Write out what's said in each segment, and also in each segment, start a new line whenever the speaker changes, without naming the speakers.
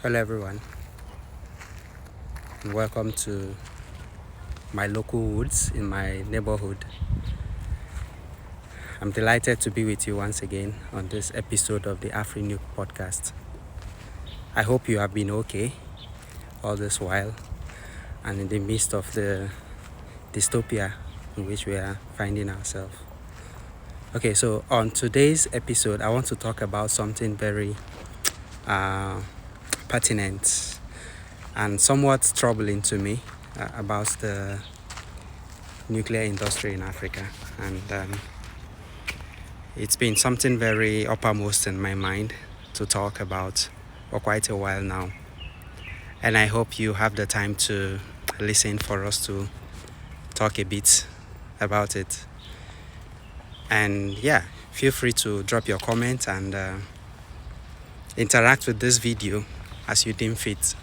Hello everyone, and welcome to my local woods in my neighborhood. I'm delighted to be with you once again on this episode of the AfriNuke podcast. I hope you have been okay all this while and in the midst of the dystopia in which we are finding ourselves. Okay, so on today's episode, I want to talk about something very pertinent and somewhat troubling to me about the nuclear industry in Africa. And it's been something very uppermost in my mind to talk about for quite a while now. And I hope you have the time to listen for us to talk a bit about it. And feel free to drop your comments and interact with this video as you deem fit.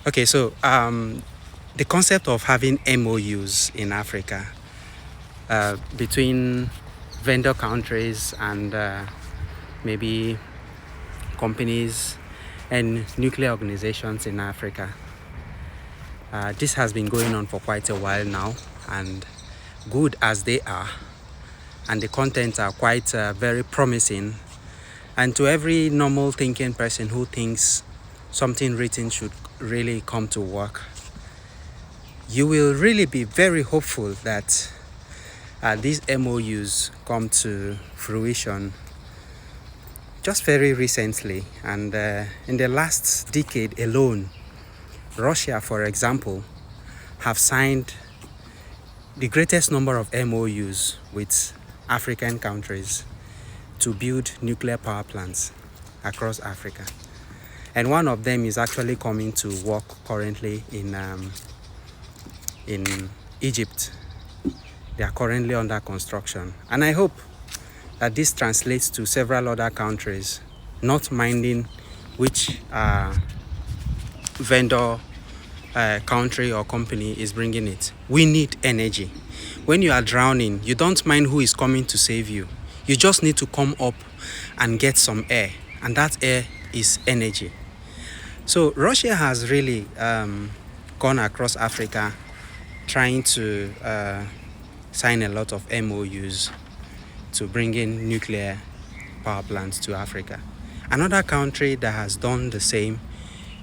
Okay, so the concept of having MOUs in Africa between vendor countries and maybe companies and nuclear organizations in Africa. This has been going on for quite a while now, and good as they are, and the contents are quite very promising. And to every normal thinking person who thinks something written should really come to work, you will really be very hopeful that these MOUs come to fruition just very recently. And in the last decade alone, Russia, for example, have signed the greatest number of MOUs with African countries to build nuclear power plants across Africa. And one of them is actually coming to work currently in Egypt. They are currently under construction. And I hope that this translates to several other countries, not minding which vendor, country or company is bringing it. We need energy. When you are drowning, you don't mind who is coming to save you. You just need to come up and get some air. And that air is energy. So Russia has really gone across Africa trying to sign a lot of MOUs to bring in nuclear power plants to Africa. Another country that has done the same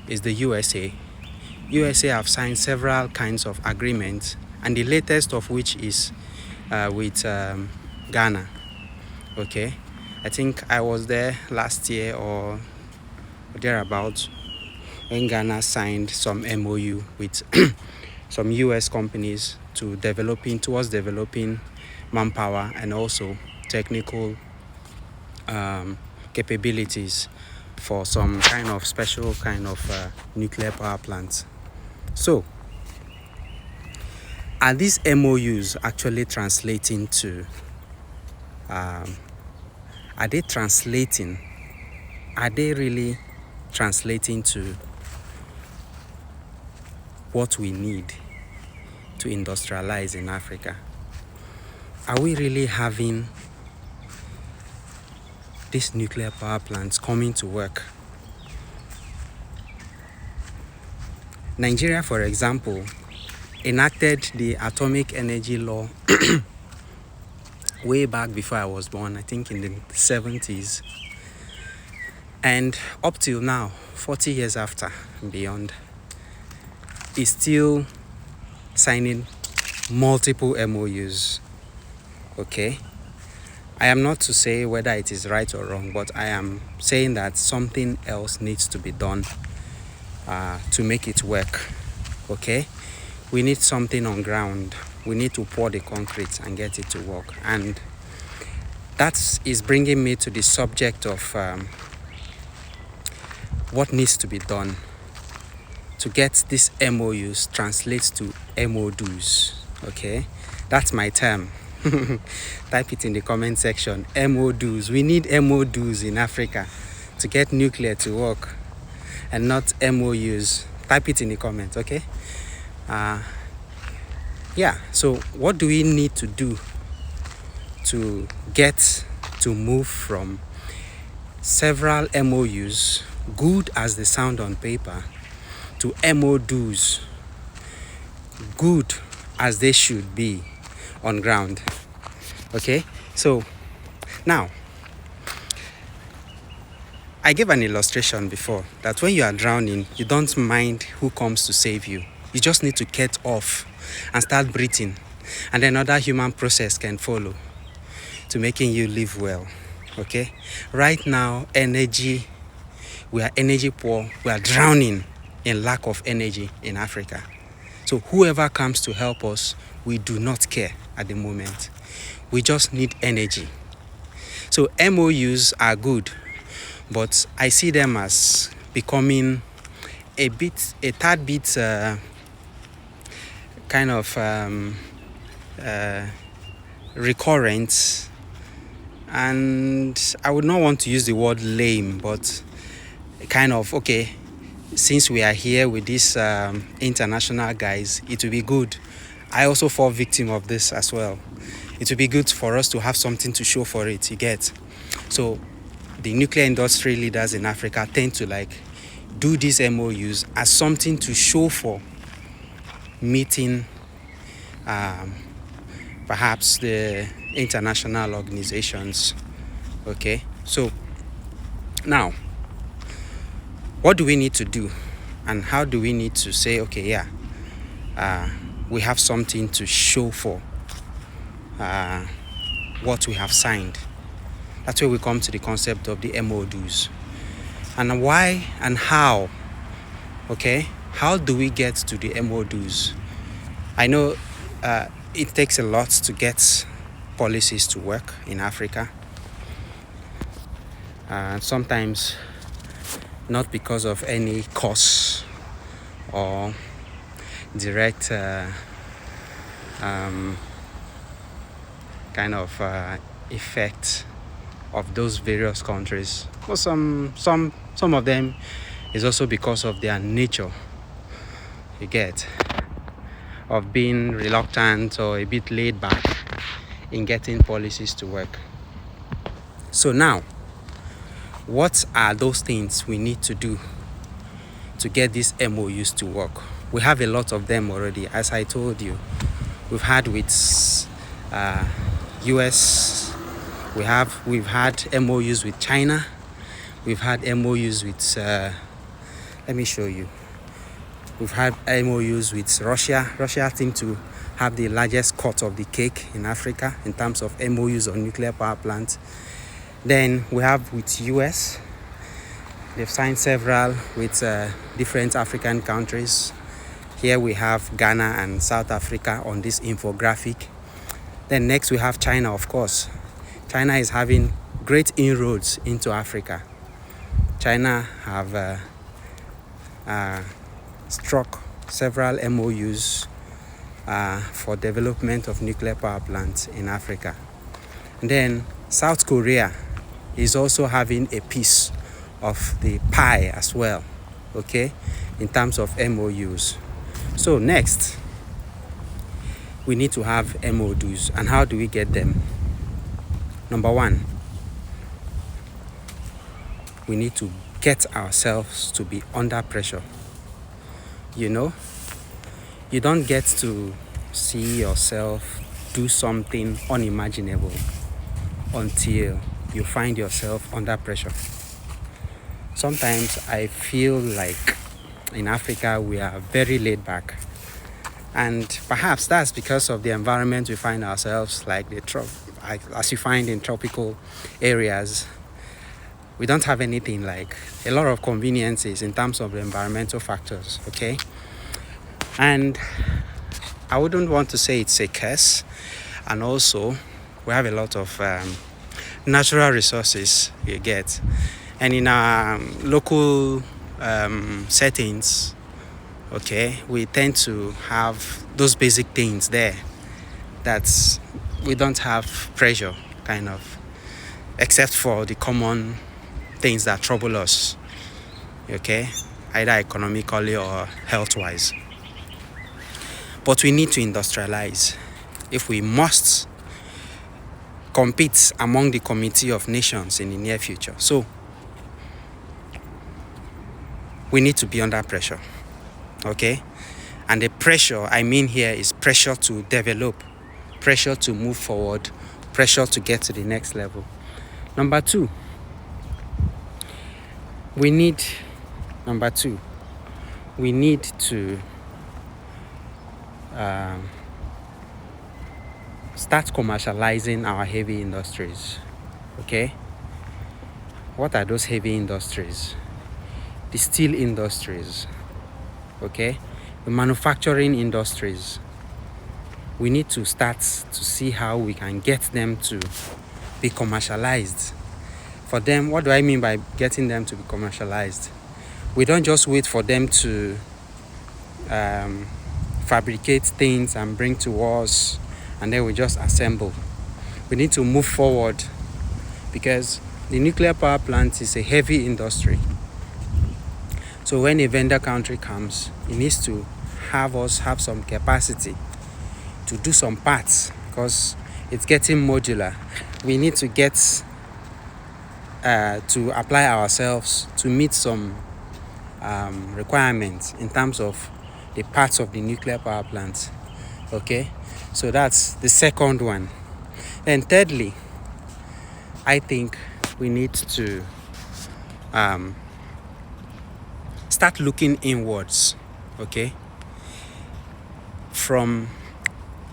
is the USA. USA have signed several kinds of agreements, and the latest of which is with Ghana. Okay, I think I was there last year or thereabouts when Ghana signed some MOU with some US companies towards developing manpower and also technical capabilities for some kind of special kind of nuclear power plants. So, are these MOUs actually translating to are they really translating to what we need to industrialize in Africa? Are we really having these nuclear power plants coming to work? Nigeria, for example, enacted the atomic energy law way back before I was born, I think in the 70s. And up till now, 40 years after and beyond, is still signing multiple MOUs. Okay? I am not to say whether it is right or wrong, but I am saying that something else needs to be done to make it work. Okay? We need something on ground. We need to pour the concrete and get it to work. And that is bringing me to the subject of what needs to be done to get these MOUs translate to MODs. Okay? That's my term. Type it in the comment section. MODs. We need MODs in Africa to get nuclear to work and not MOUs. Type it in the comments, okay? So what do we need to do to get to move from several MOUs good as they sound on paper, to MOUs, good as they should be on ground. Okay, so now I gave an illustration before that when you are drowning, you don't mind who comes to save you. You just need to get off and start breathing, and then another human process can follow to making you live well. Okay, right now, we are energy poor. We are drowning in lack of energy in Africa. So whoever comes to help us, we do not care at the moment. We just need energy. So MOUs are good, but I see them as becoming a tad bit kind of recurrent, and I would not want to use the word lame, but kind of, okay, since we are here with these international guys, it will be good. I also fall victim of this as well. It will be good for us to have something to show for it, you get. So the nuclear industry leaders in Africa tend to do these MOUs as something to show for meeting perhaps the international organizations. Okay, so now what do we need to do, and how do we need to say, okay, yeah, we have something to show for what we have signed? That's where we come to the concept of the MOUs. And why and how? Okay, how do we get to the MOUs? I know it takes a lot to get policies to work in Africa. Sometimes not because of any cause or direct kind of effect of those various countries. But some of them is also because of their nature, you get, of being reluctant or a bit laid back in getting policies to work. So now, what are those things we need to do to get these MOUs to work? We have a lot of them already, as I told you. We've had with US, we've had MOUs with China, we've had MOUs with let me show you. We've had MOUs with Russia. Russia seems to have the largest cut of the cake in Africa in terms of MOUs on nuclear power plants. Then we have with US. They've signed several with different African countries. Here we have Ghana and South Africa on this infographic. Then next we have China, of course. China is having great inroads into Africa. China have struck several MOUs for development of nuclear power plants in Africa. And then South Korea is also having a piece of the pie as well, okay, in terms of MOUs. So next, we need to have MOUs. And how do we get them? Number one, we need to get ourselves to be under pressure. You know, you don't get to see yourself do something unimaginable until you find yourself under pressure. Sometimes I feel like in Africa we are very laid back, and perhaps that's because of the environment we find ourselves, like as you find in tropical areas. We don't have anything like a lot of conveniences in terms of the environmental factors, okay? And I wouldn't want to say it's a curse. And also, we have a lot of natural resources, you get. And in our local settings, okay, we tend to have those basic things there that we don't have pressure, kind of, except for the common things that trouble us, okay, either economically or health-wise. But we need to industrialize if we must compete among the Committee of Nations in the near future. So we need to be under pressure, okay? And the pressure I mean here is pressure to develop, pressure to move forward, pressure to get to the next level. Number two, we need to start commercializing our heavy industries, okay? What are those heavy industries? The steel industries, okay? The manufacturing industries. We need to start to see how we can get them to be commercialized. For them, what do I mean by getting them to be commercialized? We don't just wait for them to fabricate things and bring to us and then we just assemble. We need to move forward because the nuclear power plant is a heavy industry. So when a vendor country comes, it needs to have us have some capacity to do some parts because it's getting modular. We need to get to apply ourselves to meet some requirements in terms of the parts of the nuclear power plant. Okay, so that's the second one. And thirdly, I think we need to start looking inwards, okay? From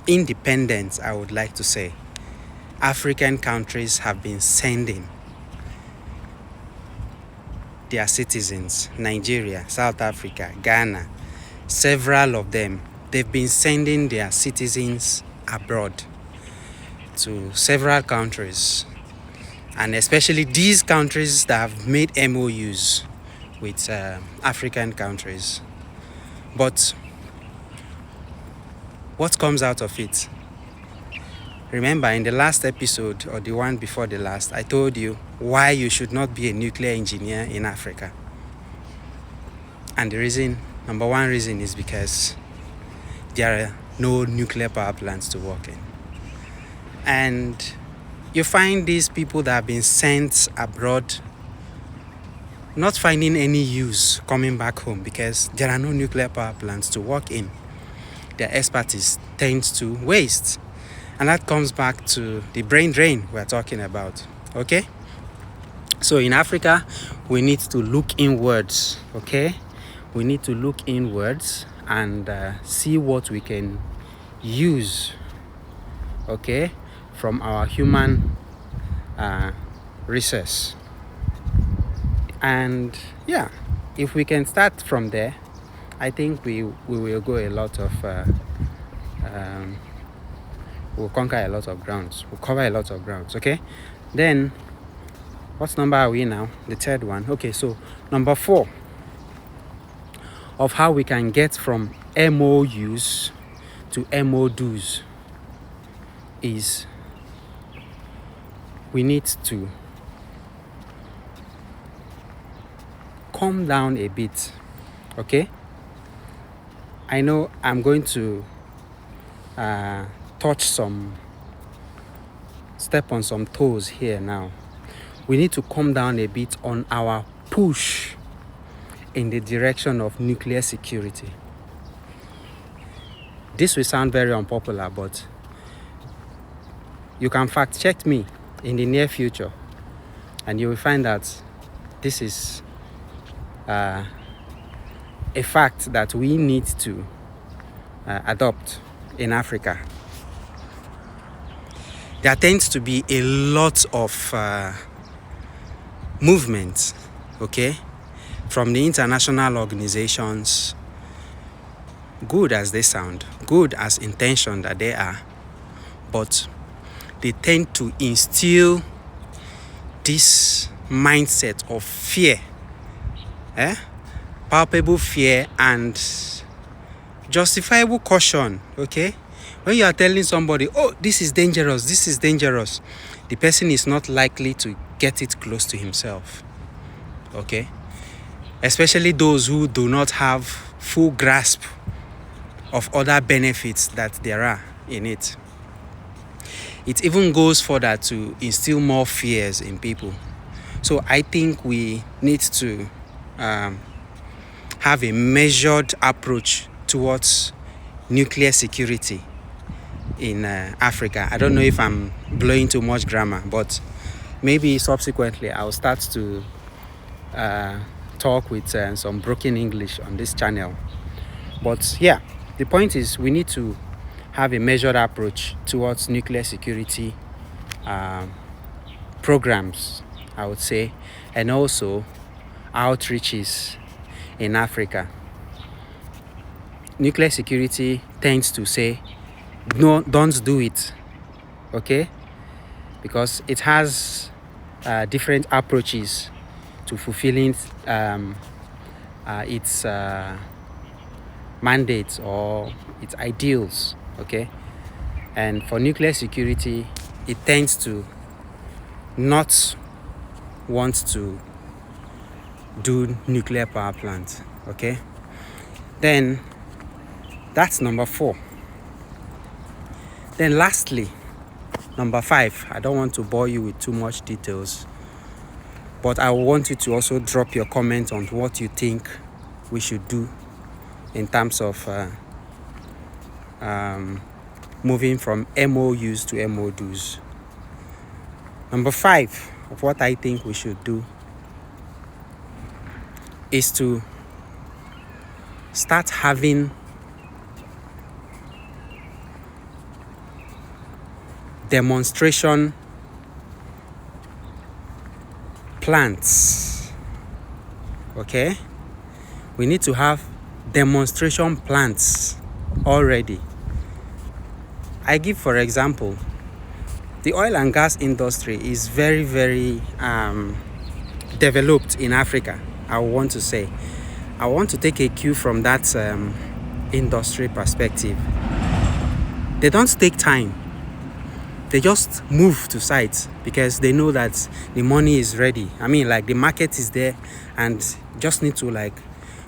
independence, I would like to say, African countries have been sending their citizens, Nigeria, South Africa, Ghana, several of them, they've been sending their citizens abroad to several countries, and especially these countries that have made MOUs with African countries. But what comes out of it? Remember, in the last episode, or the one before the last, I told you why you should not be a nuclear engineer in Africa. And the reason, number one reason, is because there are no nuclear power plants to work in. And you find these people that have been sent abroad not finding any use coming back home because there are no nuclear power plants to work in. Their expertise tends to waste. And that comes back to the brain drain we're talking about, okay? So in Africa, we need to look inwards, okay? We need to look inwards and see what we can use, okay, from our human resource. And yeah, if we can start from there, I think we will go a lot of we'll conquer a lot of grounds. We'll cover a lot of grounds, okay? Then, what number are we now? The third one. Okay, so number 4 of how we can get from MOUs to MODs is we need to calm down a bit, okay? I know I'm going to step on some toes here now. We need to calm down a bit on our push in the direction of nuclear security. This will sound very unpopular, but you can fact check me in the near future and you will find that this is a fact that we need to adopt in Africa. There tends to be a lot of movement, okay, from the international organizations, good as they sound, good as intention that they are, but they tend to instill this mindset of fear, palpable fear and justifiable caution, okay? When you are telling somebody, oh, this is dangerous, the person is not likely to get it close to himself, okay? Especially those who do not have full grasp of other benefits that there are in it. It even goes further to instill more fears in people. So I think we need to have a measured approach towards nuclear security in Africa. I don't know if I'm blowing too much grammar, but maybe subsequently I'll start to talk with some broken English on this channel. But yeah, the point is we need to have a measured approach towards nuclear security programs, I would say, and also outreaches in Africa. Nuclear security tends to say, no, don't do it, okay? Because it has different approaches to fulfilling its mandates or its ideals, okay? And for nuclear security, it tends to not want to do nuclear power plants, okay? Then that's number 4. Then lastly, number 5, I don't want to bore you with too much details, but I want you to also drop your comment on what you think we should do in terms of moving from MOUs to MODs. Number 5 of what I think we should do is to start having demonstration plants, okay? We need to have demonstration plants already. I give, for example, the oil and gas industry is very, very developed in Africa, I want to say. I want to take a cue from that industry perspective. They don't take time. They just move to sites because they know that the money is ready. I mean, like, the market is there and just need to like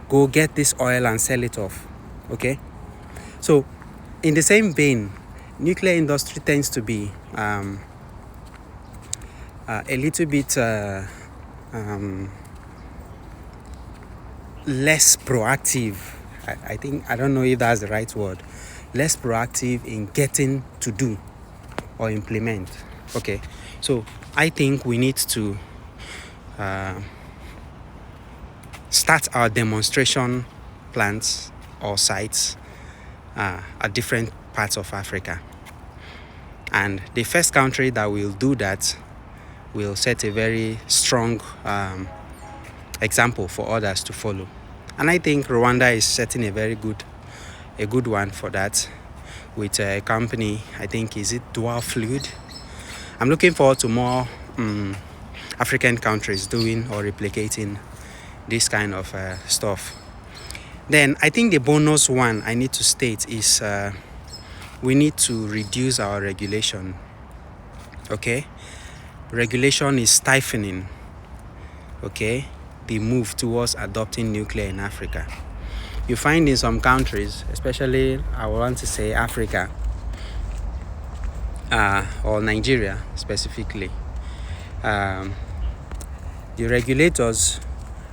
go get this oil and sell it off, okay? So in the same vein, nuclear industry tends to be a little bit less proactive. I don't know if that's the right word. Less proactive in getting to do or implement, okay? So I think we need to start our demonstration plants or sites at different parts of Africa. And the first country that will do that will set a very strong example for others to follow. And I think Rwanda is setting a good one for that, with a company, I think, is it Dual Fluid? I'm looking forward to more African countries doing or replicating this kind of stuff. Then I think the bonus one I need to state is we need to reduce our regulation, okay? Regulation is stifling, okay, the move towards adopting nuclear in Africa. You find in some countries, especially I want to say Africa, or Nigeria specifically, the regulators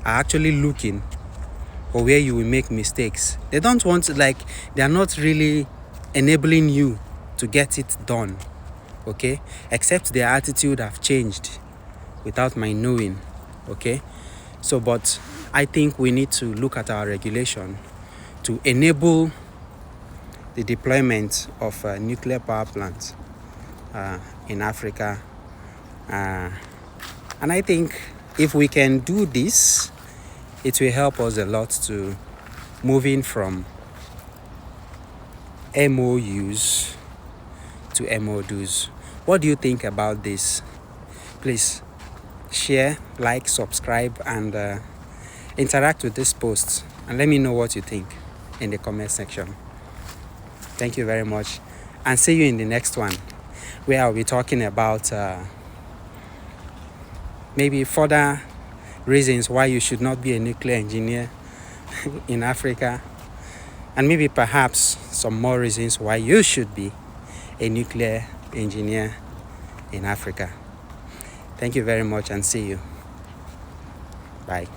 are actually looking for where you will make mistakes. They don't want to, like, they are not really enabling you to get it done, okay? Except their attitude have changed without my knowing, okay? So, but I think we need to look at our regulation to enable the deployment of nuclear power plants in Africa. And I think if we can do this, it will help us a lot to moving from MOUs to MODs. What do you think about this? Please share, like, subscribe, and interact with this post, and let me know what you think in the comment section. Thank you very much, and see you in the next one, where I'll be talking about maybe further reasons why you should not be a nuclear engineer in Africa, and maybe perhaps some more reasons why you should be a nuclear engineer in Africa. Thank you very much, and see you. Bye.